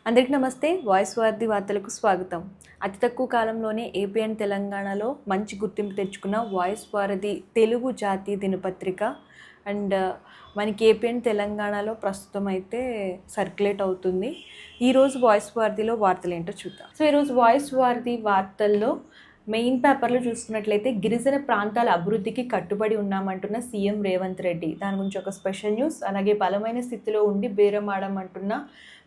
అందరికీ నమస్తే. వాయిస్ వార్ది వార్తలకు స్వాగతం. అతి తక్కువ కాలంలోనే ఏపీ అండ్ తెలంగాణలో మంచి గుర్తింపు తెచ్చుకున్న వాయిస్ వారధి తెలుగు జాతీయ దినపత్రిక అండ్ మనకి ఏపీ అండ్ తెలంగాణలో ప్రస్తుతం అయితే సర్క్యులేట్ అవుతుంది. ఈరోజు వాయిస్ వారధిలో వార్తలు ఏంటో చూద్దాం. సో ఈరోజు వాయిస్ వారధి వార్తల్లో మెయిన్ పేపర్లో చూసుకున్నట్లయితే గిరిజన ప్రాంతాల అభివృద్ధికి కట్టుబడి ఉన్నామంటున్న సీఎం రేవంత్ రెడ్డి, దాని గురించి ఒక స్పెషల్ న్యూస్. అలాగే బలమైన స్థితిలో ఉండి బేరమాడమంటున్న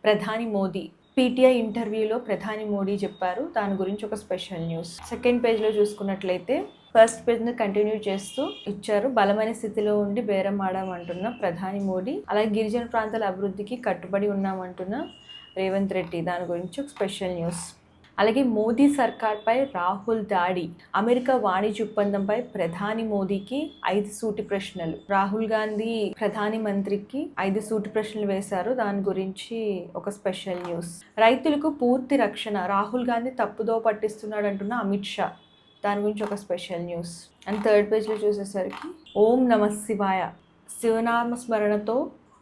ప్రధాని మోదీ, పీటీఐ ఇంటర్వ్యూలో ప్రధాని మోడీ చెప్పారు, దాని గురించి ఒక స్పెషల్ న్యూస్. సెకండ్ పేజ్లో చూసుకున్నట్లయితే ఫస్ట్ పేజ్ని కంటిన్యూ చేస్తూ ఇచ్చారు, బలమైన స్థితిలో ఉండి బేరం ఆడామంటున్న ప్రధాని మోడీ, అలాగే గిరిజన ప్రాంతాల అభివృద్ధికి కట్టుబడి ఉన్నామంటున్న రేవంత్ రెడ్డి, దాని గురించి ఒక స్పెషల్ న్యూస్. అలాగే మోదీ సర్కార్పై రాహుల్ దాడి, అమెరికా వాణిజ్య ఒప్పందంపై ప్రధాని మోదీకి 5 సూటి ప్రశ్నలు. రాహుల్ గాంధీ ప్రధాని మంత్రికి 5 సూటి ప్రశ్నలు వేశారు, దాని గురించి ఒక స్పెషల్ న్యూస్. రైతులకు పూర్తి రక్షణ, రాహుల్ గాంధీ తప్పుదో పట్టిస్తున్నాడు అంటున్న అమిత్ షా, దాని గురించి ఒక స్పెషల్ న్యూస్. అండ్ థర్డ్ పేజ్లో చూసేసరికి ఓం నమ శివాయ, శివనామ స్మరణతో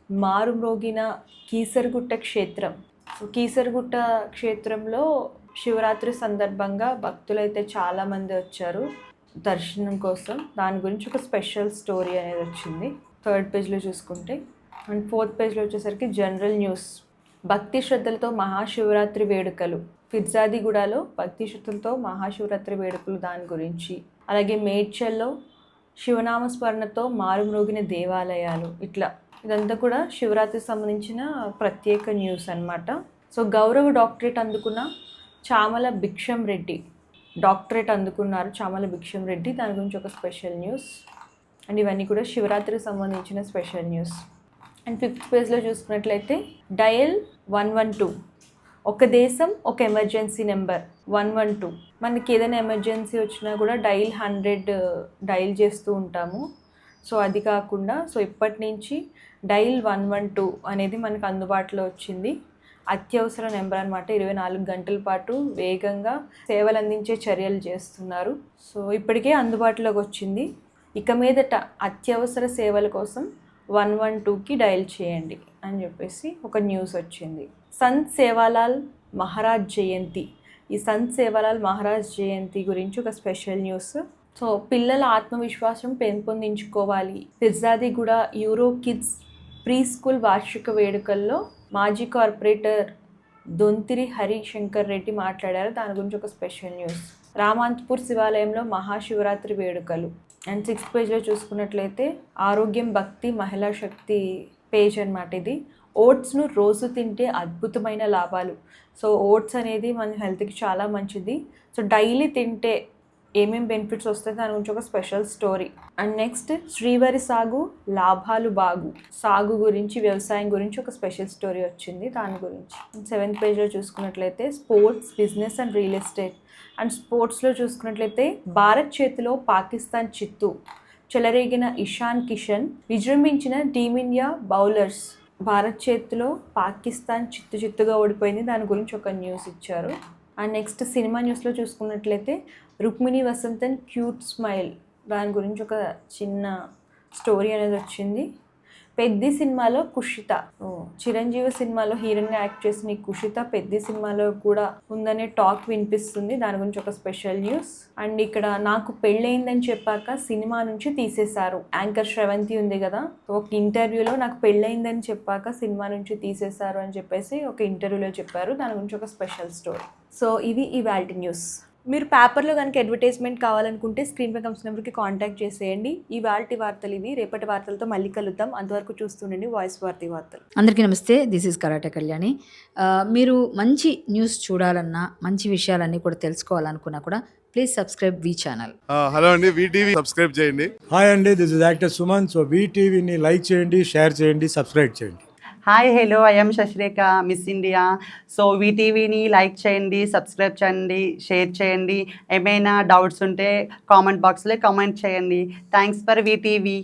మారుమ్రోగిన కీసరగుట్ట క్షేత్రం. కీసరగుట్ట క్షేత్రంలో శివరాత్రి సందర్భంగా భక్తులైతే చాలామంది వచ్చారు దర్శనం కోసం, దాని గురించి ఒక స్పెషల్ స్టోరీ అనేది వచ్చింది థర్డ్ పేజ్లో చూసుకుంటే. అండ్ ఫోర్త్ పేజ్లో వచ్చేసరికి జనరల్ న్యూస్, భక్తి శ్రద్ధలతో మహాశివరాత్రి వేడుకలు, ఫిర్జాదిగూడలో భక్తి శ్రద్ధలతో మహాశివరాత్రి వేడుకలు, దాని గురించి. అలాగే మేడ్చల్లో శివనామ స్మరణతో మారుమ్రోగిన దేవాలయాలు, ఇట్లా ఇదంతా కూడా శివరాత్రికి సంబంధించిన ప్రత్యేక న్యూస్ అన్నమాట. సో గౌరవ డాక్టరేట్ అందుకున్న చామల భిక్షం రెడ్డి, డాక్టరేట్ అందుకున్నారు చామల భిక్షం రెడ్డి, దాని గురించి ఒక స్పెషల్ న్యూస్. అండ్ ఇవన్నీ కూడా శివరాత్రికి సంబంధించిన స్పెషల్ న్యూస్. అండ్ ఫిఫ్త్ పేజ్లో చూసుకున్నట్లయితే డయల్ 112, ఒక దేశం ఒక ఎమర్జెన్సీ నెంబర్ 112. మనకి ఏదైనా ఎమర్జెన్సీ వచ్చినా కూడా డైల్ 100 డైల్ చేస్తూ ఉంటాము. సో అది కాకుండా ఇప్పటి నుంచి డైల్ 112 అనేది మనకు అందుబాటులో వచ్చింది. అత్యవసర నెంబర్ అనమాట. 24 గంటల పాటు వేగంగా సేవలు అందించే చర్యలు చేస్తున్నారు. సో ఇప్పటికే అందుబాటులోకి వచ్చింది. ఇక మీదట అత్యవసర సేవల కోసం 112కి డయల్ చేయండి అని చెప్పేసి ఒక న్యూస్ వచ్చింది. సంత్ సేవాలాల్ మహారాజ్ జయంతి, ఈ సంత్ సేవాలాల్ మహారాజ్ జయంతి గురించి ఒక స్పెషల్ న్యూస్. సో పిల్లల ఆత్మవిశ్వాసం పెంపొందించుకోవాలి, Peerzadiguda Euro Kids preschool వార్షిక వేడుకల్లో మాజీ కార్పొరేటర్ దొంతిరి హరిశంకర్ రెడ్డి మాట్లాడారు, దాని గురించి ఒక స్పెషల్ న్యూస్. రామాంతపూర్ శివాలయంలో మహాశివరాత్రి వేడుకలు. అండ్ సిక్స్త్ పేజ్లో చూసుకున్నట్లయితే ఆరోగ్యం భక్తి మహిళా శక్తి పేజ్ అనమాట ఇది. ఓట్స్ను రోజు తింటే అద్భుతమైన లాభాలు. సో ఓట్స్ అనేది మన హెల్త్కి చాలా మంచిది. సో డైలీ తింటే ఏమేమి బెనిఫిట్స్ వస్తాయి, దాని గురించి ఒక స్పెషల్ స్టోరీ. అండ్ నెక్స్ట్ శ్రీవారి సాగు లాభాలు బాగు, సాగు గురించి వ్యవసాయం గురించి ఒక స్పెషల్ స్టోరీ వచ్చింది, దాని గురించి. సెవెంత్ పేజ్లో చూసుకున్నట్లయితే sports business and real estate. And స్పోర్ట్స్లో చూసుకున్నట్లయితే భారత్ చేతిలో పాకిస్తాన్ చిత్తు, చెలరేగిన ఇషాన్ కిషన్, విజృంభించిన టీమిండియా బౌలర్స్. భారత్ చేతిలో పాకిస్తాన్ చిత్తుగా ఓడిపోయింది, దాని గురించి ఒక న్యూస్ ఇచ్చారు. అండ్ నెక్స్ట్ సినిమా న్యూస్లో చూసుకున్నట్లయితే రుక్మిణి వసంతన్ క్యూట్ స్మైల్, దాని గురించి ఒక చిన్న స్టోరీ అనేది వచ్చింది. పెద్ది సినిమాలో కుషిత, చిరంజీవి సినిమాలో హీరోయిన్గా యాక్ట్ చేసిన ఈ కుషిత పెద్ది సినిమాలో కూడా ఉందనే టాక్ వినిపిస్తుంది, దాని గురించి ఒక స్పెషల్ న్యూస్. అండ్ ఇక్కడ నాకు పెళ్ళయిందని చెప్పాక సినిమా నుంచి తీసేశారు, యాంకర్ శ్రవంతి ఉంది కదా, ఒక ఇంటర్వ్యూలో నాకు పెళ్ళయిందని చెప్పాక సినిమా నుంచి తీసేశారు అని చెప్పేసి ఒక ఇంటర్వ్యూలో చెప్పారు, దాని గురించి ఒక స్పెషల్ స్టోరీ. సో ఇవి ఇవాల్టి న్యూస్. మీరు పేపర్లో కనుక అడ్వర్టైజ్మెంట్ కావాలనుకుంటే స్క్రీన్ పై కనిపిస్తున్న నెంబర్కి కాంటాక్ట్ చేసేయండి. ఇవాల్టి వార్తలు ఇవి, రేపటి వార్తలతో మళ్ళీ కలుద్దాం. అంతవరకు చూస్తుండండి వాయిస్ వార్తి వార్తలు. అందరికీ నమస్తే, దిస్ ఈజ్ కరాటే కళ్యాణి. మీరు మంచి న్యూస్ చూడాలన్నా, మంచి విషయాలన్నీ కూడా తెలుసుకోవాలనుకున్నా కూడా please subscribe the channel. Hello అండి, వీటీవీ సబ్స్క్రైబ్ చేయండి. హాయ్ అండి, this is actor Suman. So వీటీవీని లైక్ చేయండి, షేర్ చేయండి, సబ్స్క్రైబ్ చేయండి. Hi hello, I'm Shashirekha, Miss India. So వీటీవీని లైక్ చేయండి, సబ్స్క్రైబ్ చేయండి, షేర్ చేయండి. ఏమైనా డౌట్స్ ఉంటే కామెంట్ బాక్స్లో కామెంట్ చేయండి. Thanks for VTV.